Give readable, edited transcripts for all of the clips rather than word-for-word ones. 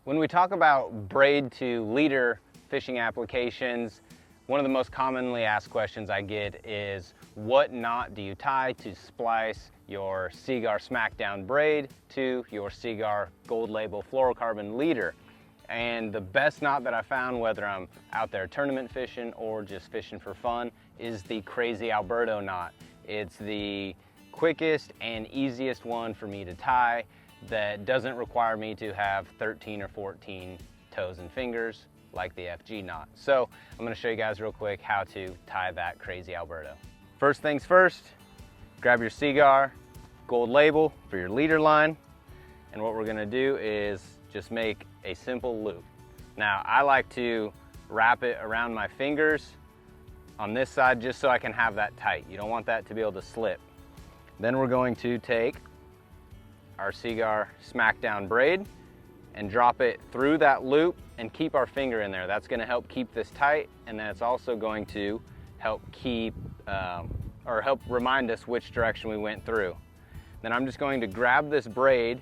When we talk about braid to leader fishing applications, one of the most commonly asked questions I get is, what knot do you tie to splice your Seaguar Smackdown braid to your Seaguar Gold Label Fluorocarbon leader? And the best knot that I found, whether I'm out there tournament fishing or just fishing for fun, is the Crazy Alberto knot. It's the quickest and easiest one for me to tie that doesn't require me to have 13 or 14 toes and fingers like the FG knot. So I'm gonna show you guys real quick how to tie that Crazy Alberto. First things first, grab your Seaguar Gold Label for your leader line. And what we're gonna do is just make a simple loop. Now, I like to wrap it around my fingers on this side just so I can have that tight. You don't want that to be able to slip. Then we're going to take our Seaguar Smackdown braid and drop it through that loop and keep our finger in there. That's gonna help keep this tight, and then it's also going to help keep, or help remind us which direction we went through. Then I'm just going to grab this braid.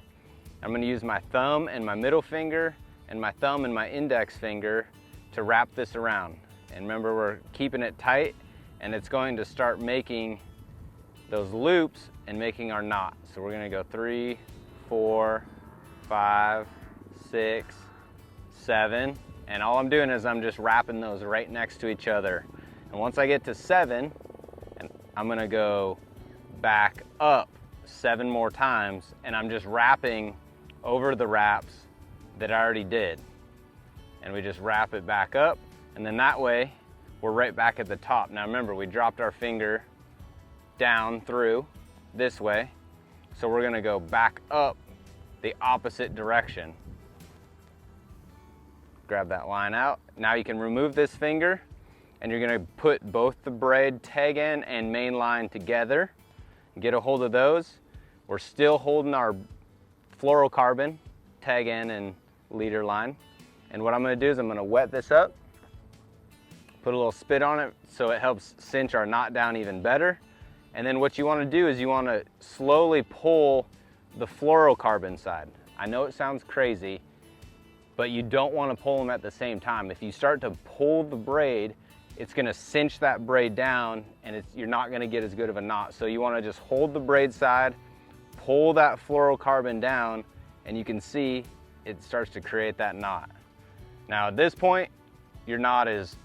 I'm gonna use my thumb and my middle finger and my thumb and my index finger to wrap this around. And remember, we're keeping it tight, and it's going to start making those loops and making our knot. So we're gonna go 3, 4, 5, 6, 7, and all I'm doing is I'm just wrapping those right next to each other. And once I get to 7, and I'm gonna go back up 7 more times, and I'm just wrapping over the wraps that I already did. And we just wrap it back up, and then that way we're right back at the top. Now remember, we dropped our finger down through this way, so we're gonna go back up the opposite direction. Grab that line out. Now you can remove this finger, and you're gonna put both the braid tag end and main line together. Get a hold of those. We're still holding our fluorocarbon tag end and leader line. And what I'm gonna do is I'm gonna wet this up, put a little spit on it so it helps cinch our knot down even better. And then what you wanna do is you wanna slowly pull the fluorocarbon side. I know it sounds crazy, but you don't wanna pull them at the same time. If you start to pull the braid, it's gonna cinch that braid down, and you're not gonna get as good of a knot. So you wanna just hold the braid side, pull that fluorocarbon down, and you can see it starts to create that knot. Now at this point, your knot is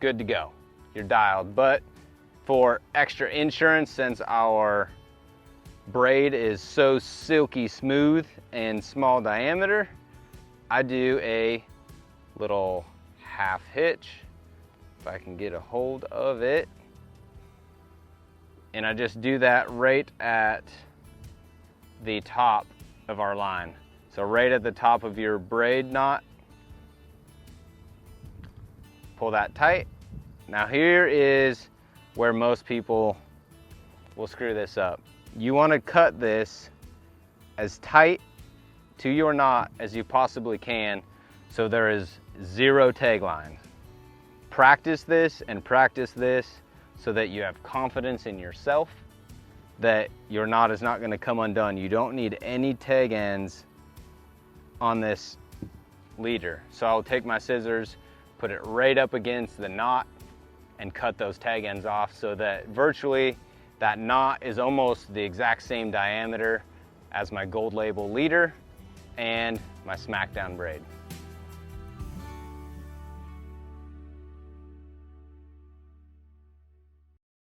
good to go. You're dialed, but for extra insurance, since our braid is so silky smooth and small diameter, I do a little half hitch, if I can get a hold of it. And I just do that right at the top of our line. So right at the top of your braid knot, pull that tight. Now here is where most people will screw this up. You want to cut this as tight to your knot as you possibly can, so there is 0 tag lines. Practice this and practice this so that you have confidence in yourself that your knot is not going to come undone. You don't need any tag ends on this leader. So I'll take my scissors, put it right up against the knot, and cut those tag ends off so that virtually that knot is almost the exact same diameter as my Gold Label leader and my Smackdown braid.